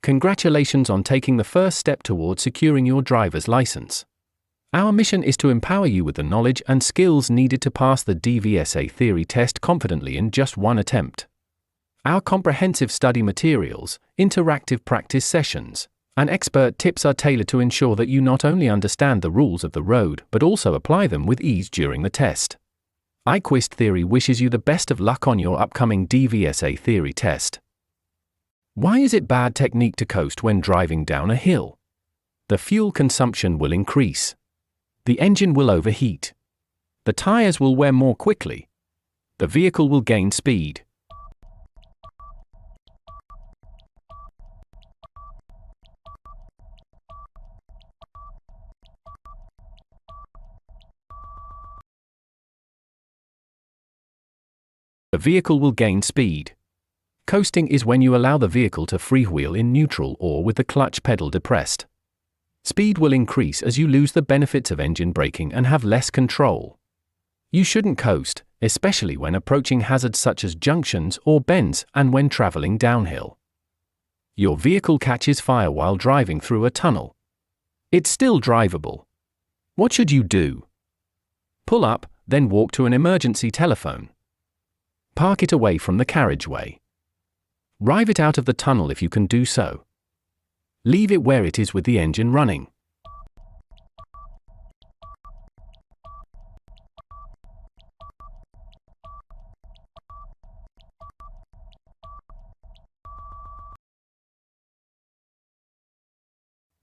Congratulations on taking the first step towards securing your driver's license. Our mission is to empower you with the knowledge and skills needed to pass the Dvsa theory test confidently in just one attempt. Our comprehensive study materials, interactive practice sessions, and expert tips are tailored to ensure that you not only understand the rules of the road but also apply them with ease during the test. i-QUIST Theory wishes you the best of luck on your upcoming Dvsa theory test. Why is it bad technique to coast when driving down a hill? The fuel consumption will increase. The engine will overheat. The tires will wear more quickly. The vehicle will gain speed. The vehicle will gain speed. Coasting is when you allow the vehicle to freewheel in neutral or with the clutch pedal depressed. Speed will increase as you lose the benefits of engine braking and have less control. You shouldn't coast, especially when approaching hazards such as junctions or bends and when traveling downhill. Your vehicle catches fire while driving through a tunnel. It's still drivable. What should you do? Pull up, then walk to an emergency telephone. Park it away from the carriageway. Drive it out of the tunnel if you can do so. Leave it where it is with the engine running.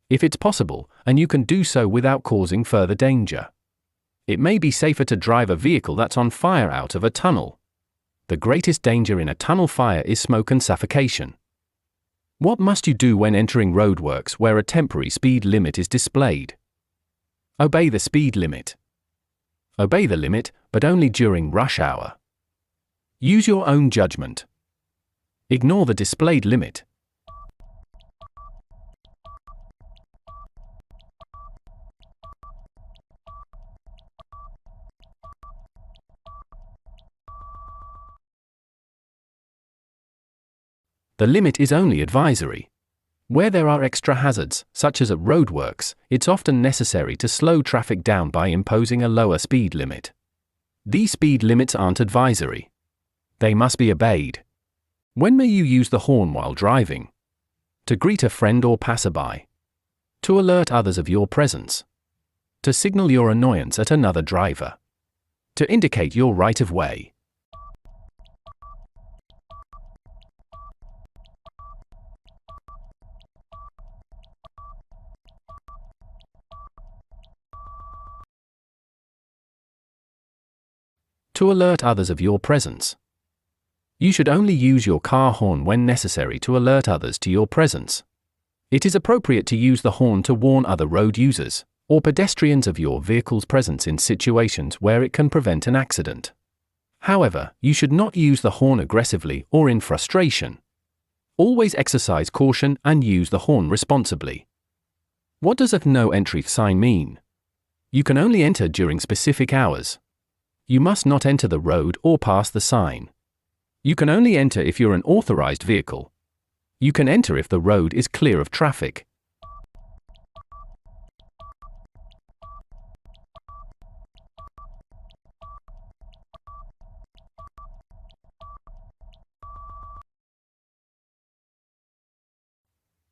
If it's possible, and you can do so without causing further danger. It may be safer to drive a vehicle that's on fire out of a tunnel. The greatest danger in a tunnel fire is smoke and suffocation. What must you do when entering roadworks where a temporary speed limit is displayed? Obey the speed limit. Obey the limit, but only during rush hour. Use your own judgment. Ignore the displayed limit. The limit is only advisory. Where there are extra hazards, such as at roadworks, it's often necessary to slow traffic down by imposing a lower speed limit. These speed limits aren't advisory. They must be obeyed. When may you use the horn while driving? To greet a friend or passerby. To alert others of your presence. To signal your annoyance at another driver. To indicate your right of way. To alert others of your presence. You should only use your car horn when necessary to alert others to your presence. It is appropriate to use the horn to warn other road users or pedestrians of your vehicle's presence in situations where it can prevent an accident. However, you should not use the horn aggressively or in frustration. Always exercise caution and use the horn responsibly. What does a no entry sign mean? You can only enter during specific hours. You must not enter the road or pass the sign. You can only enter if you're an authorized vehicle. You can enter if the road is clear of traffic.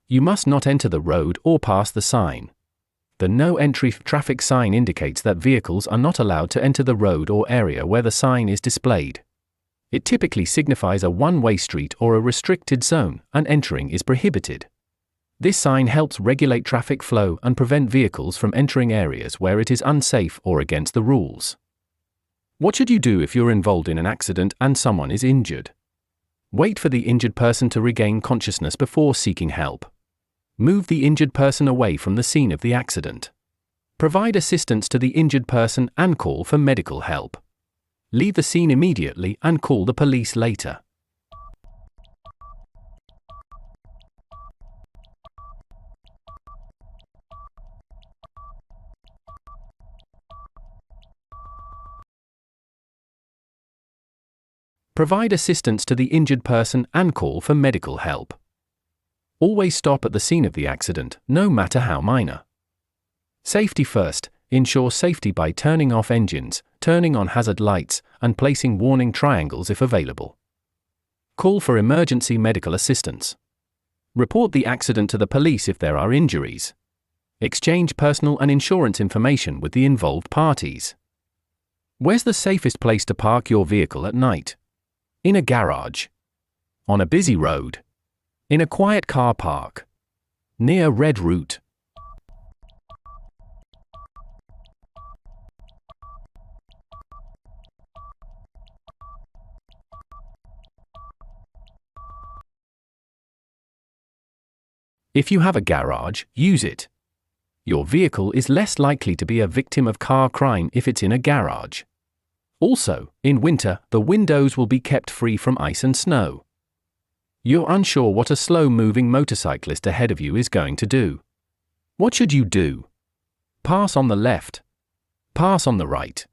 You must not enter the road or pass the sign. The no entry traffic sign indicates that vehicles are not allowed to enter the road or area where the sign is displayed. It typically signifies a one-way street or a restricted zone, and entering is prohibited. This sign helps regulate traffic flow and prevent vehicles from entering areas where it is unsafe or against the rules. What should you do if you're involved in an accident and someone is injured? Wait for the injured person to regain consciousness before seeking help. Move the injured person away from the scene of the accident. Provide assistance to the injured person and call for medical help. Leave the scene immediately and call the police later. Provide assistance to the injured person and call for medical help. Always stop at the scene of the accident, no matter how minor. Safety first. Ensure safety by turning off engines, turning on hazard lights, and placing warning triangles if available. Call for emergency medical assistance. Report the accident to the police if there are injuries. Exchange personal and insurance information with the involved parties. Where's the safest place to park your vehicle at night? In a garage. On a busy road. In a quiet car park. Near red route. If you have a garage, use it. Your vehicle is less likely to be a victim of car crime if it's in a garage. Also, in winter, the windows will be kept free from ice and snow. You're unsure what a slow-moving motorcyclist ahead of you is going to do. What should you do? Pass on the left. Pass on the right.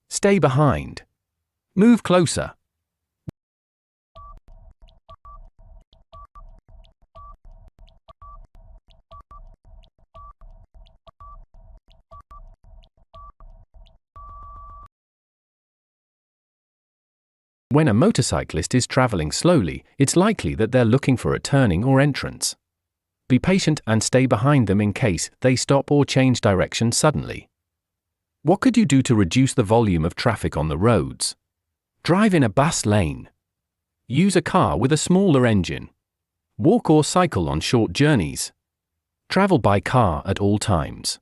Stay behind. Move closer. When a motorcyclist is traveling slowly, it's likely that they're looking for a turning or entrance. Be patient and stay behind them in case they stop or change direction suddenly. What could you do to reduce the volume of traffic on the roads? Drive in a bus lane. Use a car with a smaller engine. Walk or cycle on short journeys. Travel by car at all times.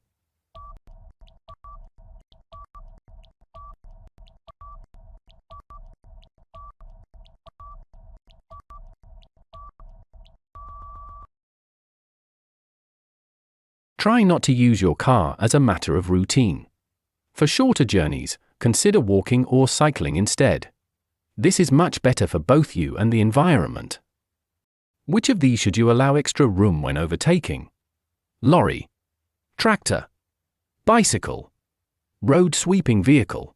Try not to use your car as a matter of routine. For shorter journeys, consider walking or cycling instead. This is much better for both you and the environment. Which of these should you allow extra room when overtaking? Lorry, tractor, bicycle, road sweeping vehicle.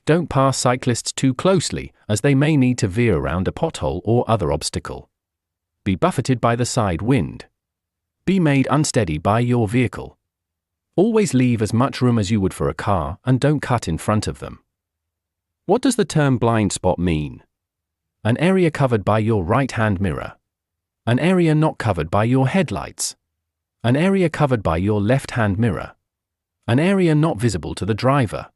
Don't pass cyclists too closely, as they may need to veer around a pothole or other obstacle. Be buffeted by the side wind. Be made unsteady by your vehicle. Always leave as much room as you would for a car and don't cut in front of them. What does the term blind spot mean? An area covered by your right-hand mirror. An area not covered by your headlights. An area covered by your left-hand mirror. An area not visible to the driver.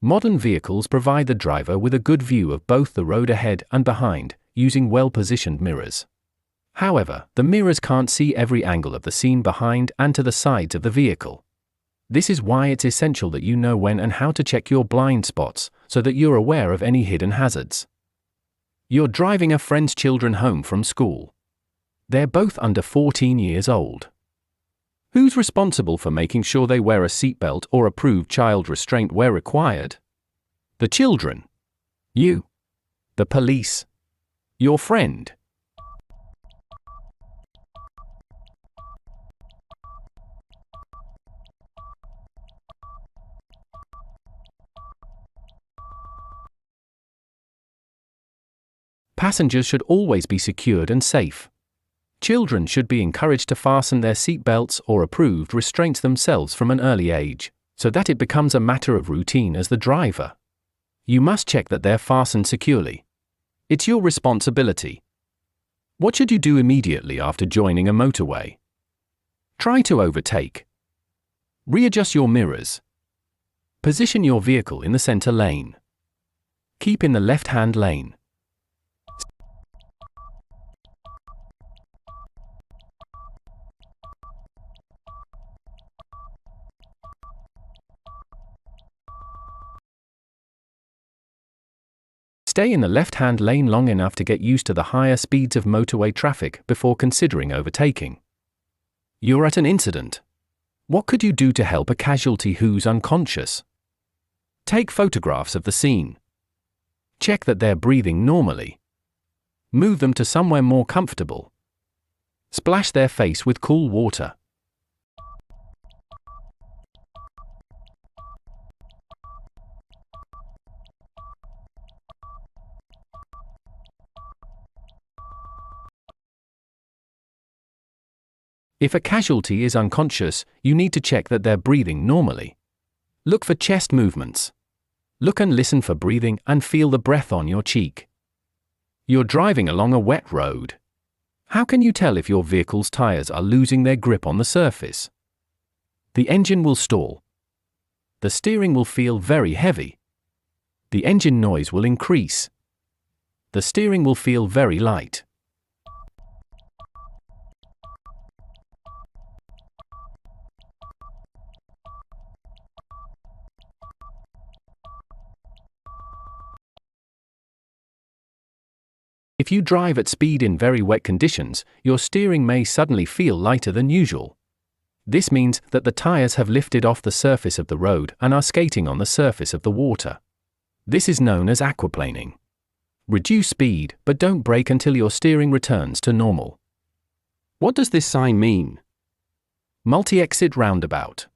Modern vehicles provide the driver with a good view of both the road ahead and behind, using well-positioned mirrors. However, the mirrors can't see every angle of the scene behind and to the sides of the vehicle. This is why it's essential that you know when and how to check your blind spots, so that you're aware of any hidden hazards. You're driving a friend's children home from school. They're both under 14 years old. Who's responsible for making sure they wear a seatbelt or approved child restraint where required? The children. You. The police. Your friend. Passengers should always be secured and safe. Children should be encouraged to fasten their seatbelts or approved restraints themselves from an early age, so that it becomes a matter of routine as the driver. You must check that they're fastened securely. It's your responsibility. What should you do immediately after joining a motorway? Try to overtake. Readjust your mirrors. Position your vehicle in the center lane. Keep in the left-hand lane. Stay in the left-hand lane long enough to get used to the higher speeds of motorway traffic before considering overtaking. You're at an incident. What could you do to help a casualty who's unconscious? Take photographs of the scene. Check that they're breathing normally. Move them to somewhere more comfortable. Splash their face with cool water. If a casualty is unconscious, you need to check that they're breathing normally. Look for chest movements. Look and listen for breathing and feel the breath on your cheek. You're driving along a wet road. How can you tell if your vehicle's tires are losing their grip on the surface? The engine will stall. The steering will feel very heavy. The engine noise will increase. The steering will feel very light. If you drive at speed in very wet conditions, your steering may suddenly feel lighter than usual. This means that the tires have lifted off the surface of the road and are skating on the surface of the water. This is known as aquaplaning. Reduce speed, but don't brake until your steering returns to normal. What does this sign mean? Multi-exit roundabout.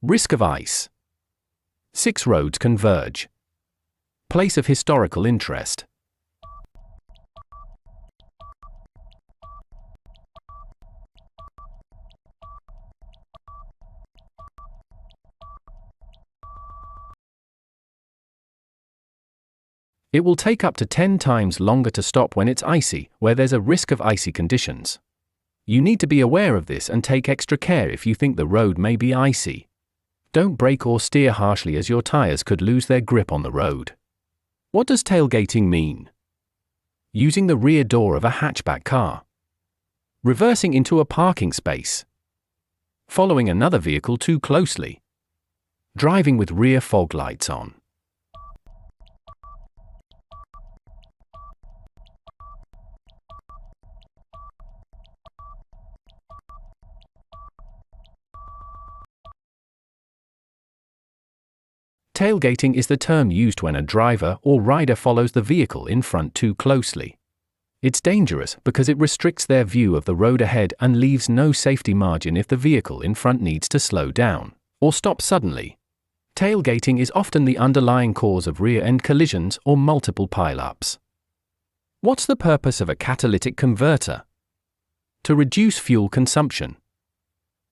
Risk of ice. 6 roads converge. Place of historical interest. It will take up to 10 times longer to stop when it's icy, where there's a risk of icy conditions. You need to be aware of this and take extra care if you think the road may be icy. Don't brake or steer harshly as your tires could lose their grip on the road. What does tailgating mean? Using the rear door of a hatchback car. Reversing into a parking space. Following another vehicle too closely. Driving with rear fog lights on. Tailgating is the term used when a driver or rider follows the vehicle in front too closely. It's dangerous because it restricts their view of the road ahead and leaves no safety margin if the vehicle in front needs to slow down or stop suddenly. Tailgating is often the underlying cause of rear-end collisions or multiple pile-ups. What's the purpose of a catalytic converter? To reduce fuel consumption.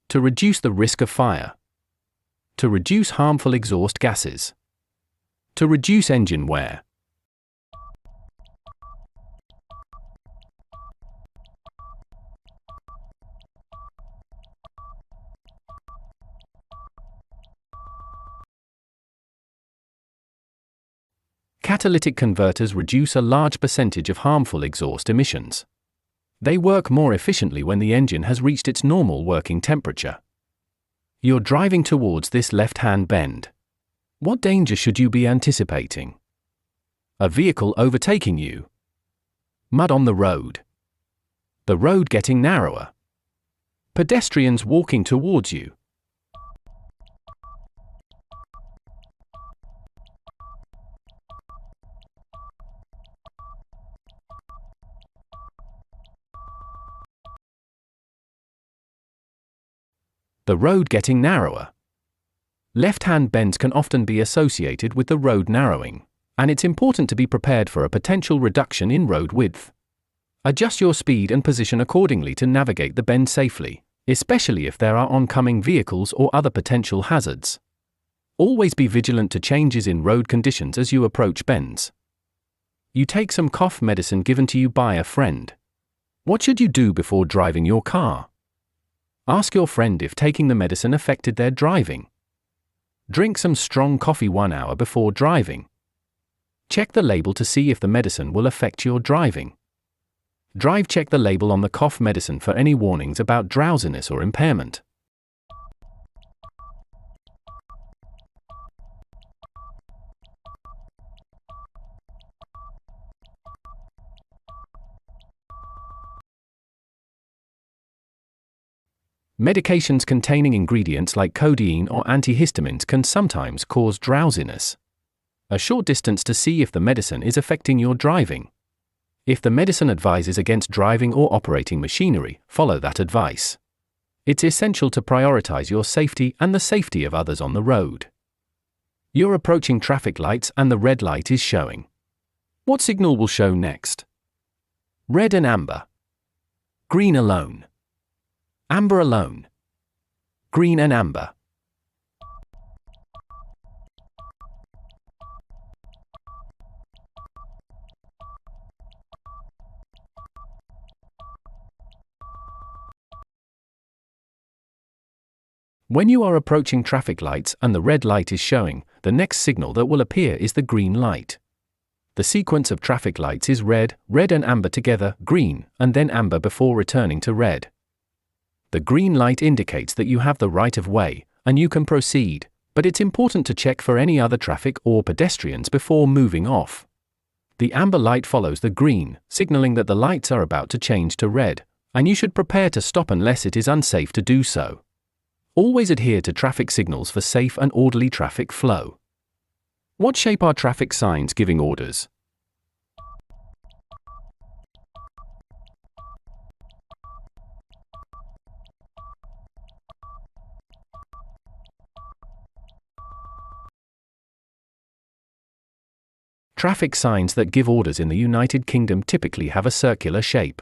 To reduce the risk of fire. To reduce harmful exhaust gases. To reduce engine wear. Catalytic converters reduce a large percentage of harmful exhaust emissions. They work more efficiently when the engine has reached its normal working temperature. You're driving towards this left-hand bend. What danger should you be anticipating? A vehicle overtaking you. Mud on the road. The road getting narrower. Pedestrians walking towards you. The road getting narrower. Left-hand bends can often be associated with the road narrowing, and it's important to be prepared for a potential reduction in road width. Adjust your speed and position accordingly to navigate the bend safely, especially if there are oncoming vehicles or other potential hazards. Always be vigilant to changes in road conditions as you approach bends. You take some cough medicine given to you by a friend. What should you do before driving your car? Ask your friend if taking the medicine affected their driving. Drink some strong coffee 1 hour before driving. Check the label to see if the medicine will affect your driving. Check the label on the cough medicine for any warnings about drowsiness or impairment. Medications containing ingredients like codeine or antihistamines can sometimes cause drowsiness. A short distance to see if the medicine is affecting your driving. If the medicine advises against driving or operating machinery, follow that advice. It's essential to prioritize your safety and the safety of others on the road. You're approaching traffic lights and the red light is showing. What signal will show next? Red and amber. Green alone. Amber alone. Green and amber. When you are approaching traffic lights and the red light is showing, the next signal that will appear is the green light. The sequence of traffic lights is red, red and amber together, green, and then amber before returning to red. The green light indicates that you have the right of way, and you can proceed, but it's important to check for any other traffic or pedestrians before moving off. The amber light follows the green, signaling that the lights are about to change to red, and you should prepare to stop unless it is unsafe to do so. Always adhere to traffic signals for safe and orderly traffic flow. What shape are traffic signs giving orders? Traffic signs that give orders in the United Kingdom typically have a circular shape.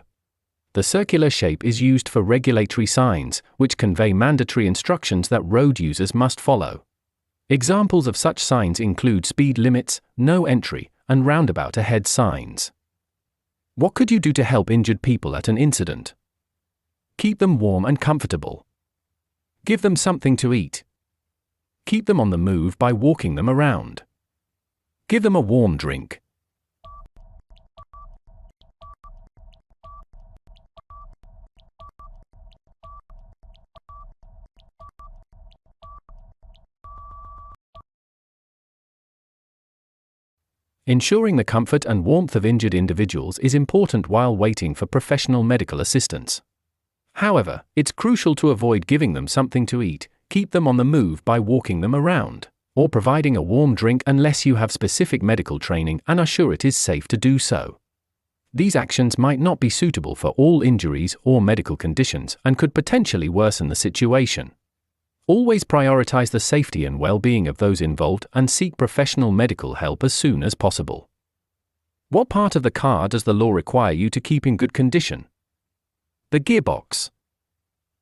The circular shape is used for regulatory signs, which convey mandatory instructions that road users must follow. Examples of such signs include speed limits, no entry, and roundabout ahead signs. What could you do to help injured people at an incident? Keep them warm and comfortable. Give them something to eat. Keep them on the move by walking them around. Give them a warm drink. Ensuring the comfort and warmth of injured individuals is important while waiting for professional medical assistance. However, it's crucial to avoid giving them something to eat, keep them on the move by walking them around, or providing a warm drink unless you have specific medical training and are sure it is safe to do so. These actions might not be suitable for all injuries or medical conditions and could potentially worsen the situation. Always prioritize the safety and well-being of those involved and seek professional medical help as soon as possible. What part of the car does the law require you to keep in good condition? The gearbox.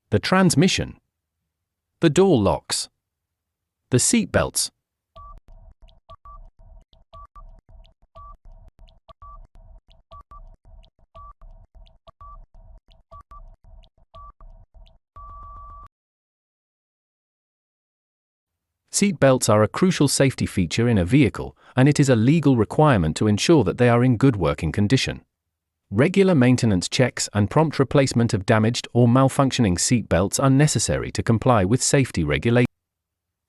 The transmission. The door locks. The seat belts. Seat belts are a crucial safety feature in a vehicle, and it is a legal requirement to ensure that they are in good working condition. Regular maintenance checks and prompt replacement of damaged or malfunctioning seat belts are necessary to comply with safety regulations.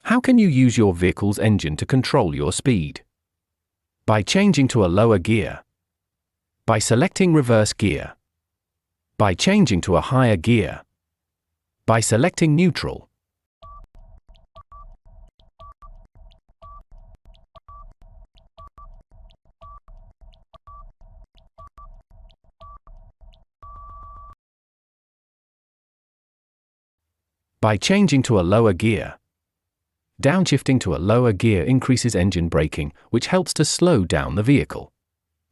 How can you use your vehicle's engine to control your speed? By changing to a lower gear. By selecting reverse gear. By changing to a higher gear. By selecting neutral. By changing to a lower gear. Downshifting to a lower gear increases engine braking, which helps to slow down the vehicle.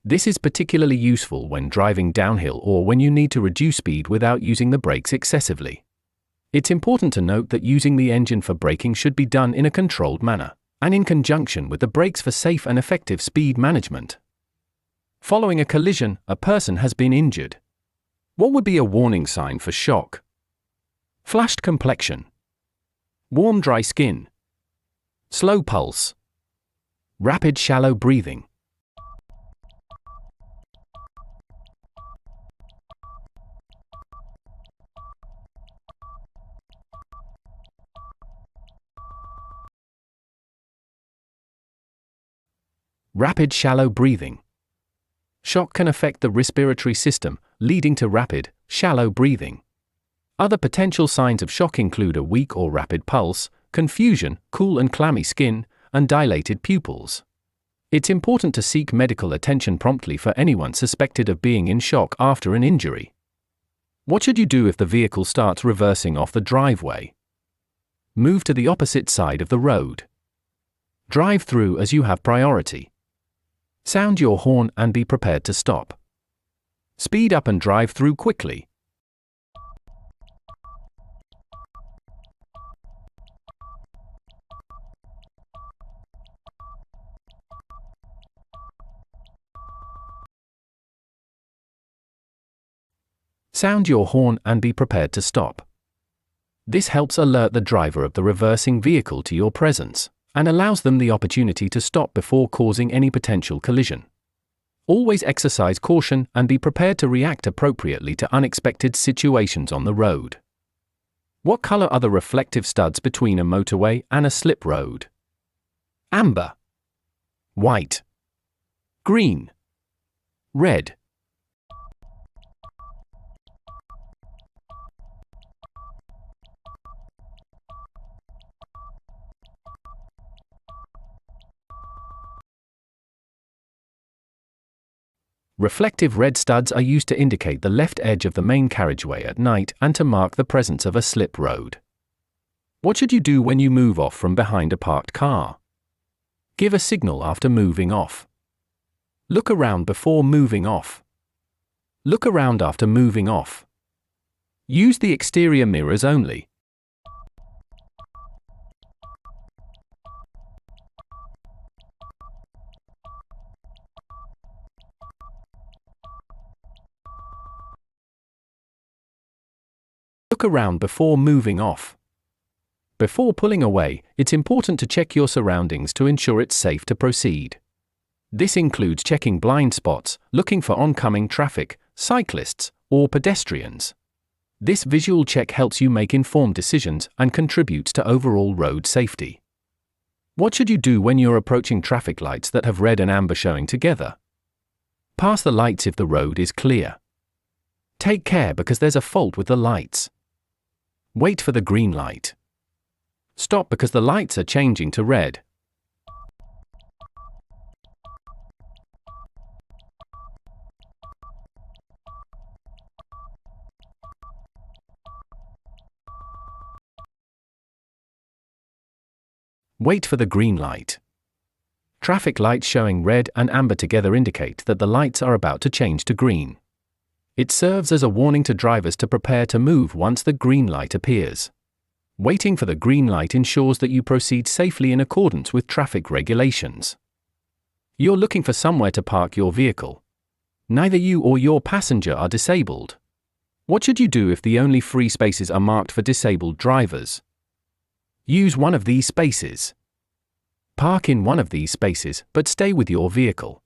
This is particularly useful when driving downhill or when you need to reduce speed without using the brakes excessively. It's important to note that using the engine for braking should be done in a controlled manner, and in conjunction with the brakes for safe and effective speed management. Following a collision, a person has been injured. What would be a warning sign for shock? Flushed complexion. Warm dry skin. Slow pulse. Rapid shallow breathing. Rapid shallow breathing. Shock can affect the respiratory system, leading to rapid, shallow breathing. Other potential signs of shock include a weak or rapid pulse, confusion, cool and clammy skin, and dilated pupils. It's important to seek medical attention promptly for anyone suspected of being in shock after an injury. What should you do if the vehicle starts reversing off the driveway? Move to the opposite side of the road. Drive through as you have priority. Sound your horn and be prepared to stop. Speed up and drive through quickly. Sound your horn and be prepared to stop. This helps alert the driver of the reversing vehicle to your presence, and allows them the opportunity to stop before causing any potential collision. Always exercise caution and be prepared to react appropriately to unexpected situations on the road. What color are the reflective studs between a motorway and a slip road? Amber, white, green, red. Reflective red studs are used to indicate the left edge of the main carriageway at night and to mark the presence of a slip road. What should you do when you move off from behind a parked car? Give a signal after moving off. Look around before moving off. Look around after moving off. Use the exterior mirrors only. Look around before moving off. Before pulling away, it's important to check your surroundings to ensure it's safe to proceed. This includes checking blind spots, looking for oncoming traffic, cyclists, or pedestrians. This visual check helps you make informed decisions and contributes to overall road safety. What should you do when you're approaching traffic lights that have red and amber showing together? Pass the lights if the road is clear. Take care because there's a fault with the lights. Wait for the green light. Stop because the lights are changing to red. Wait for the green light. Traffic lights showing red and amber together indicate that the lights are about to change to green. It serves as a warning to drivers to prepare to move once the green light appears. Waiting for the green light ensures that you proceed safely in accordance with traffic regulations. You're looking for somewhere to park your vehicle. Neither you or your passenger are disabled. What should you do if the only free spaces are marked for disabled drivers? Use one of these spaces. Park in one of these spaces, but stay with your vehicle.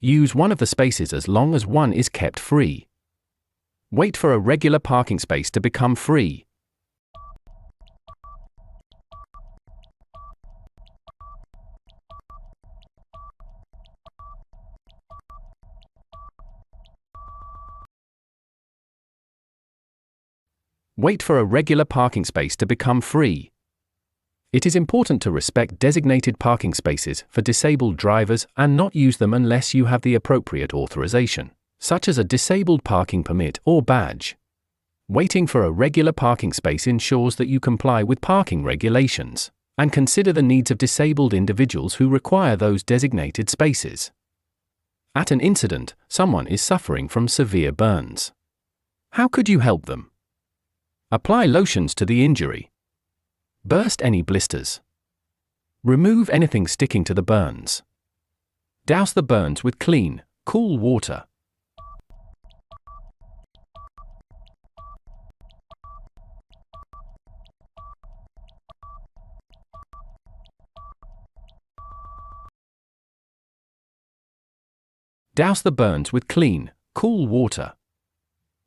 Use one of the spaces as long as one is kept free. Wait for a regular parking space to become free. Wait for a regular parking space to become free. It is important to respect designated parking spaces for disabled drivers and not use them unless you have the appropriate authorization, such as a disabled parking permit or badge. Waiting for a regular parking space ensures that you comply with parking regulations and consider the needs of disabled individuals who require those designated spaces. At an incident, someone is suffering from severe burns. How could you help them? Apply lotions to the injury. Burst any blisters. Remove anything sticking to the burns. Douse the burns with clean, cool water. Douse the burns with clean, cool water.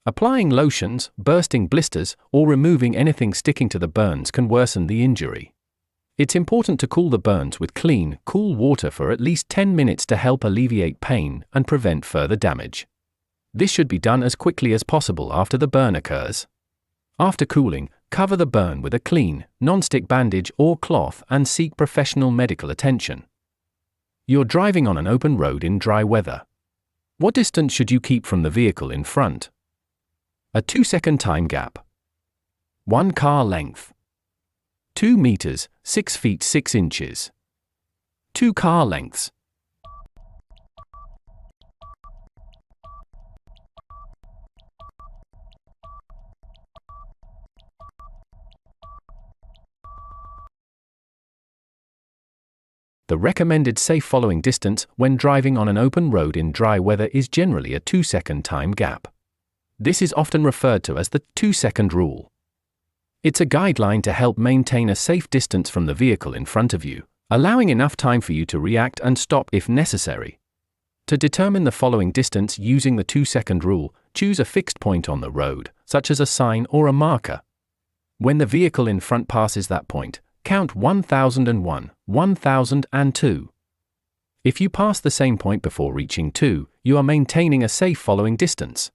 Applying lotions, bursting blisters, or removing anything sticking to the burns can worsen the injury. It's important to cool the burns with clean, cool water for at least 10 minutes to help alleviate pain and prevent further damage. This should be done as quickly as possible after the burn occurs. After cooling, cover the burn with a clean, non-stick bandage or cloth and seek professional medical attention. You're driving on an open road in dry weather. What distance should you keep from the vehicle in front? A 2-second time gap. 1 car length. 2 meters, 6 feet 6 inches. 2 car lengths. The recommended safe following distance when driving on an open road in dry weather is generally a 2-second time gap. This is often referred to as the 2-second rule. It's a guideline to help maintain a safe distance from the vehicle in front of you, allowing enough time for you to react and stop if necessary. To determine the following distance using the 2-second rule, choose a fixed point on the road, such as a sign or a marker. When the vehicle in front passes that point, count 1001, 1002. If you pass the same point before reaching 2, you are maintaining a safe following distance.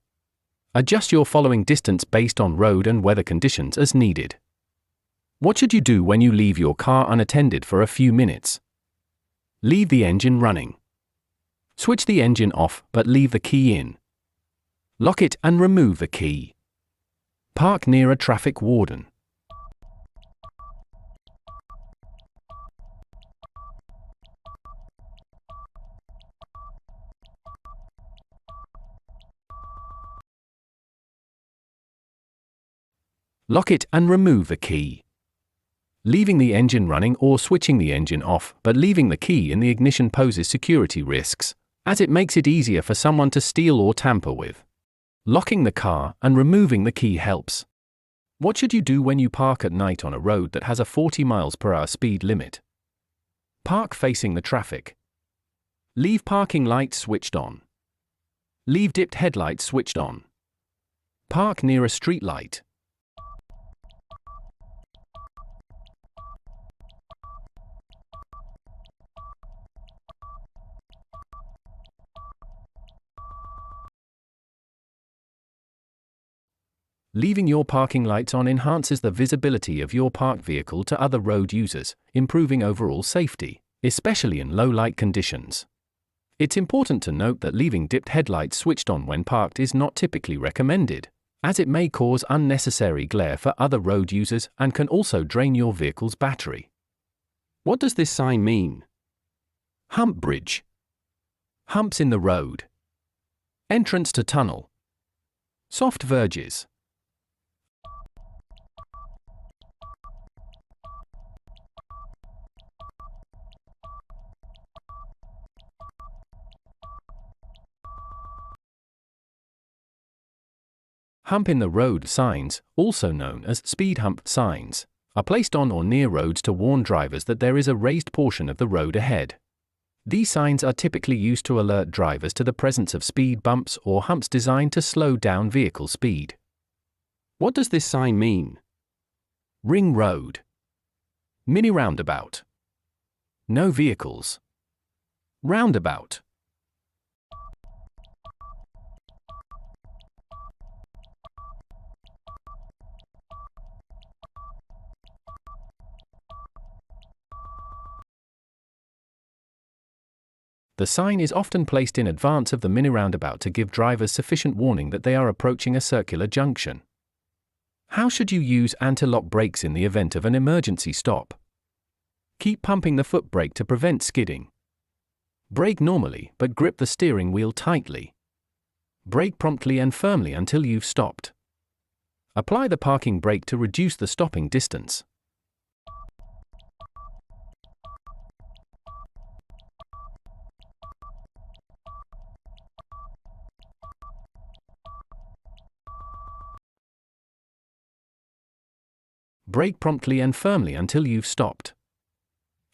Adjust your following distance based on road and weather conditions as needed. What should you do when you leave your car unattended for a few minutes? Leave the engine running. Switch the engine off but leave the key in. Lock it and remove the key. Park near a traffic warden. Lock it and remove the key. Leaving the engine running or switching the engine off but leaving the key in the ignition poses security risks, as it makes it easier for someone to steal or tamper with. Locking the car and removing the key helps. What should you do when you park at night on a road that has a 40 mph speed limit? Park facing the traffic. Leave parking lights switched on. Leave dipped headlights switched on. Park near a street light. Leaving your parking lights on enhances the visibility of your parked vehicle to other road users, improving overall safety, especially in low light conditions. It's important to note that leaving dipped headlights switched on when parked is not typically recommended, as it may cause unnecessary glare for other road users and can also drain your vehicle's battery. What does this sign mean? Hump bridge. Humps in the road. Entrance to tunnel. Soft verges. Hump in the road signs, also known as speed hump signs, are placed on or near roads to warn drivers that there is a raised portion of the road ahead. These signs are typically used to alert drivers to the presence of speed bumps or humps designed to slow down vehicle speed. What does this sign mean? Ring road. Mini roundabout. No vehicles. Roundabout. The sign is often placed in advance of the mini roundabout to give drivers sufficient warning that they are approaching a circular junction. How should you use anti-lock brakes in the event of an emergency stop? Keep pumping the foot brake to prevent skidding. Brake normally, but grip the steering wheel tightly. Brake promptly and firmly until you've stopped. Apply the parking brake to reduce the stopping distance. Brake promptly and firmly until you've stopped.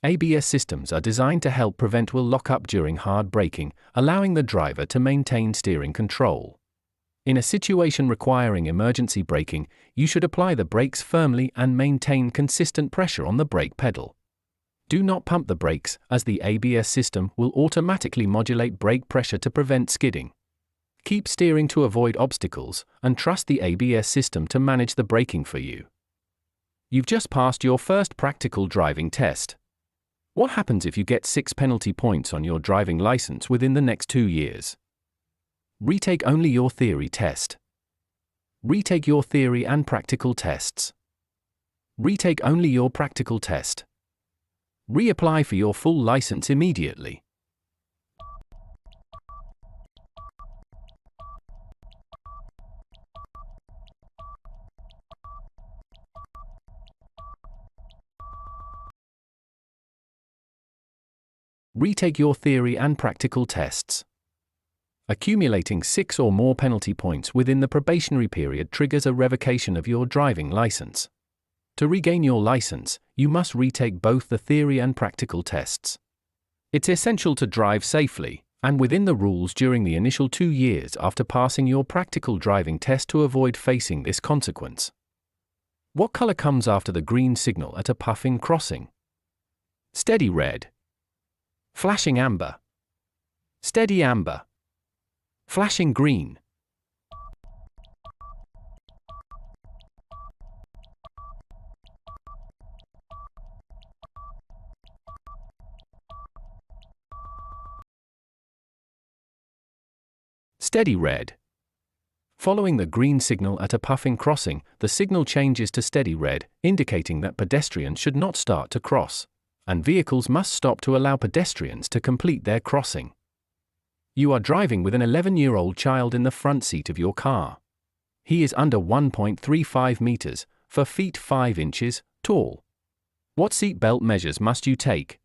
ABS systems are designed to help prevent will lock up during hard braking, allowing the driver to maintain steering control. In a situation requiring emergency braking, you should apply the brakes firmly and maintain consistent pressure on the brake pedal. Do not pump the brakes, as the ABS system will automatically modulate brake pressure to prevent skidding. Keep steering to avoid obstacles, and trust the ABS system to manage the braking for you. You've just passed your first practical driving test. What happens if you get 6 penalty points on your driving license within the next 2 years? Retake only your theory test. Retake your theory and practical tests. Retake only your practical test. Reapply for your full license immediately. Retake your theory and practical tests. Accumulating 6 or more penalty points within the probationary period triggers a revocation of your driving license. To regain your license, you must retake both the theory and practical tests. It's essential to drive safely and within the rules during the initial 2 years after passing your practical driving test to avoid facing this consequence. What color comes after the green signal at a puffing crossing? Steady red. Flashing amber. Steady amber. Flashing green. Steady red. Following the green signal at a puffing crossing, the signal changes to steady red, indicating that pedestrians should not start to cross, and vehicles must stop to allow pedestrians to complete their crossing. You are driving with an 11-year-old child in the front seat of your car. He is under 1.35 meters, 4 feet 5 inches, tall. What seat belt measures must you take?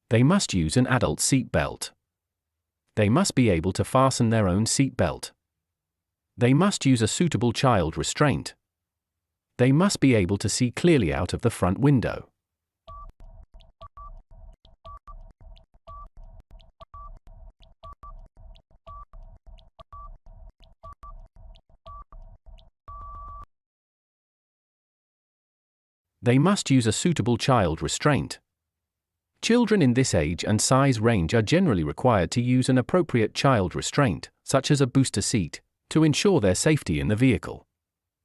They must use an adult seat belt. They must be able to fasten their own seat belt. They must use a suitable child restraint. They must be able to see clearly out of the front window. They must use a suitable child restraint. Children in this age and size range are generally required to use an appropriate child restraint, such as a booster seat, to ensure their safety in the vehicle.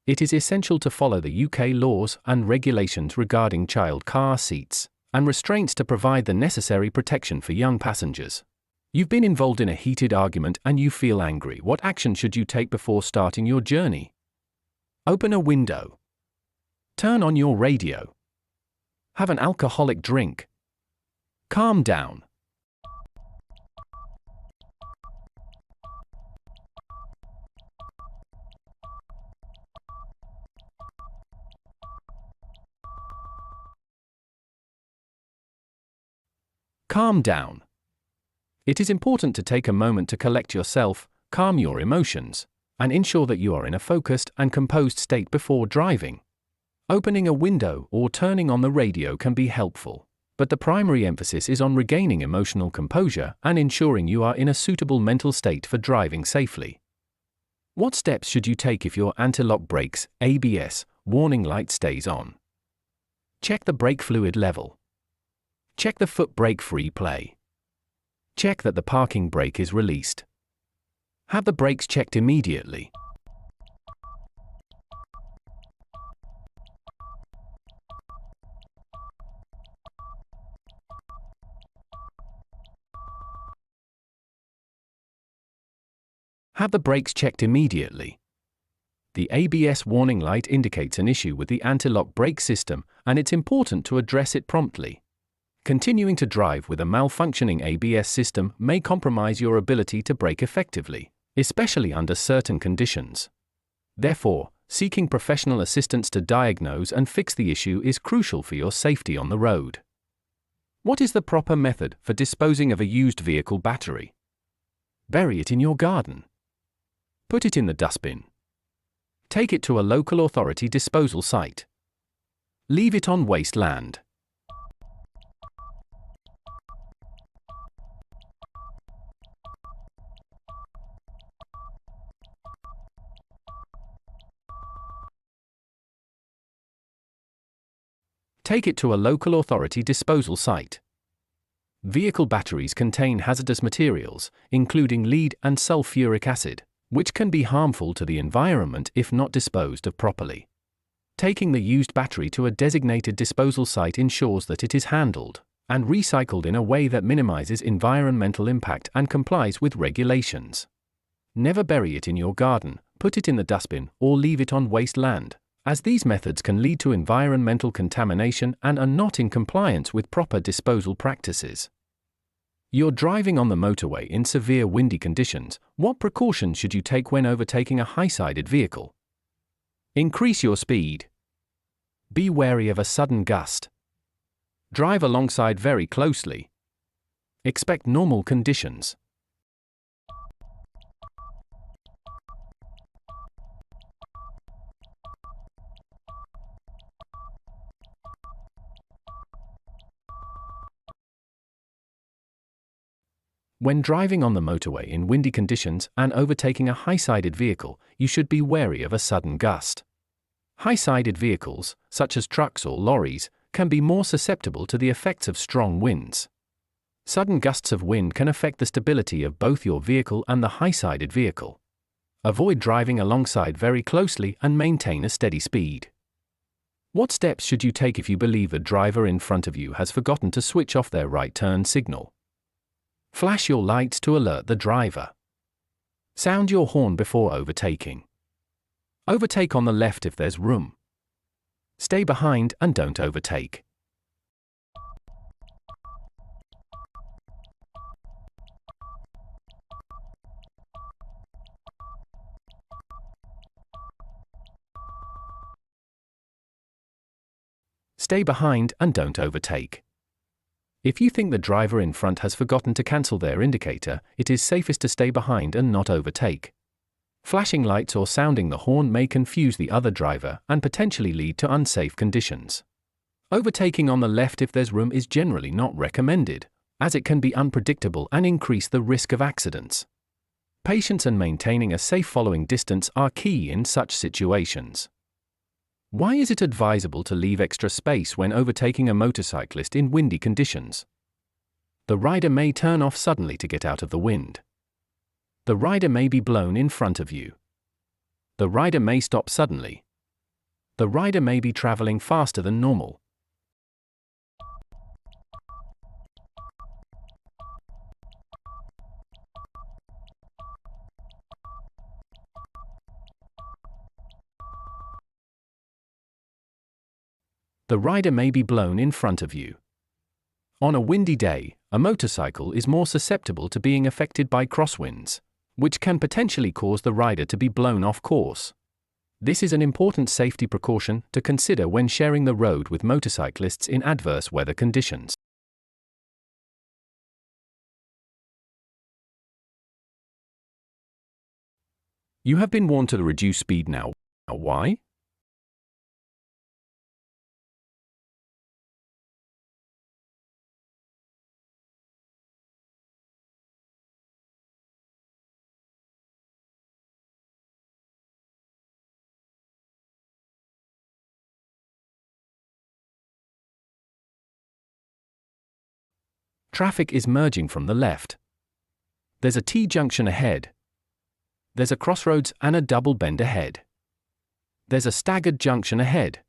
It is essential to follow the UK laws and regulations regarding child car seats and restraints to provide the necessary protection for young passengers. You've been involved in a heated argument and you feel angry. What action should you take before starting your journey? Open a window. Turn on your radio. Have an alcoholic drink. Calm down. Calm down. It is important to take a moment to collect yourself, calm your emotions, and ensure that you are in a focused and composed state before driving. Opening a window or turning on the radio can be helpful, but the primary emphasis is on regaining emotional composure and ensuring you are in a suitable mental state for driving safely. What steps should you take if your anti-lock brakes, ABS, warning light stays on? Check the brake fluid level. Check the foot brake free play. Check that the parking brake is released. Have the brakes checked immediately. Have the brakes checked immediately. The ABS warning light indicates an issue with the anti-lock brake system, and it's important to address it promptly. Continuing to drive with a malfunctioning ABS system may compromise your ability to brake effectively, especially under certain conditions. Therefore, seeking professional assistance to diagnose and fix the issue is crucial for your safety on the road. What is the proper method for disposing of a used vehicle battery? Bury it in your garden. Put it in the dustbin. Take it to a local authority disposal site. Leave it on waste land. Take it to a local authority disposal site. Vehicle batteries contain hazardous materials, including lead and sulfuric acid, which can be harmful to the environment if not disposed of properly. Taking the used battery to a designated disposal site ensures that it is handled and recycled in a way that minimizes environmental impact and complies with regulations. Never bury it in your garden, put it in the dustbin, or leave it on waste land, as these methods can lead to environmental contamination and are not in compliance with proper disposal practices. You're driving on the motorway in severe windy conditions. What precautions should you take when overtaking a high-sided vehicle? Increase your speed. Be wary of a sudden gust. Drive alongside very closely. Expect normal conditions. When driving on the motorway in windy conditions and overtaking a high-sided vehicle, you should be wary of a sudden gust. High-sided vehicles, such as trucks or lorries, can be more susceptible to the effects of strong winds. Sudden gusts of wind can affect the stability of both your vehicle and the high-sided vehicle. Avoid driving alongside very closely and maintain a steady speed. What steps should you take if you believe a driver in front of you has forgotten to switch off their right turn signal? Flash your lights to alert the driver. Sound your horn before overtaking. Overtake on the left if there's room. Stay behind and don't overtake. Stay behind and don't overtake. If you think the driver in front has forgotten to cancel their indicator, it is safest to stay behind and not overtake. Flashing lights or sounding the horn may confuse the other driver and potentially lead to unsafe conditions. Overtaking on the left if there's room is generally not recommended, as it can be unpredictable and increase the risk of accidents. Patience and maintaining a safe following distance are key in such situations. Why is it advisable to leave extra space when overtaking a motorcyclist in windy conditions? The rider may turn off suddenly to get out of the wind. The rider may be blown in front of you. The rider may stop suddenly. The rider may be traveling faster than normal. The rider may be blown in front of you. On a windy day, a motorcycle is more susceptible to being affected by crosswinds, which can potentially cause the rider to be blown off course. This is an important safety precaution to consider when sharing the road with motorcyclists in adverse weather conditions. You have been warned to reduce speed now. Why? Traffic is merging from the left. There's a T-junction ahead. There's a crossroads and a double bend ahead. There's a staggered junction ahead.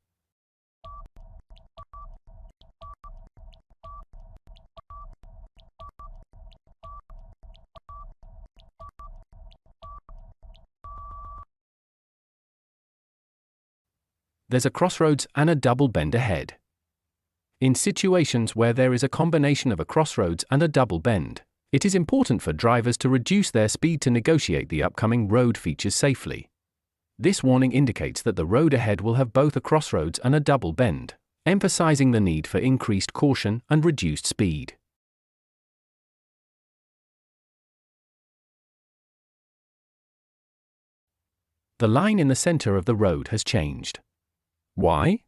There's a crossroads and a double bend ahead. In situations where there is a combination of a crossroads and a double bend, it is important for drivers to reduce their speed to negotiate the upcoming road features safely. This warning indicates that the road ahead will have both a crossroads and a double bend, emphasizing the need for increased caution and reduced speed. The line in the center of the road has changed. Why?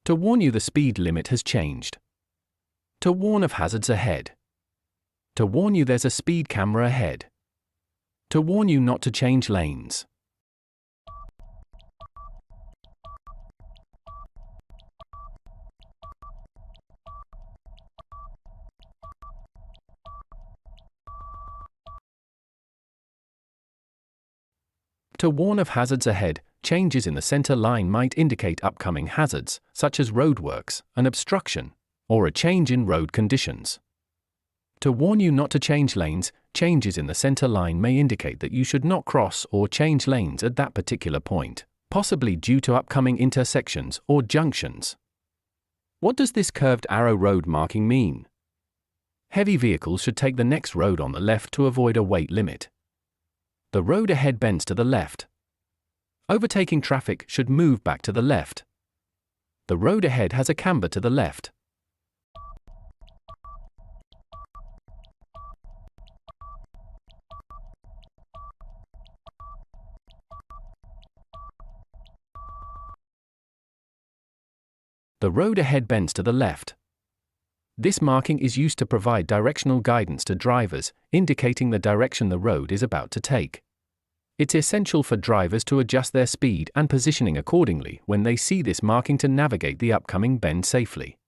To warn you the speed limit has changed. To warn of hazards ahead. To warn you there's a speed camera ahead. To warn you not to change lanes. To warn of hazards ahead, changes in the center line might indicate upcoming hazards, such as roadworks, an obstruction, or a change in road conditions. To warn you not to change lanes, changes in the center line may indicate that you should not cross or change lanes at that particular point, possibly due to upcoming intersections or junctions. What does this curved arrow road marking mean? Heavy vehicles should take the next road on the left to avoid a weight limit. The road ahead bends to the left. Overtaking traffic should move back to the left. The road ahead has a camber to the left. The road ahead bends to the left. This marking is used to provide directional guidance to drivers, indicating the direction the road is about to take. It's essential for drivers to adjust their speed and positioning accordingly when they see this marking to navigate the upcoming bend safely.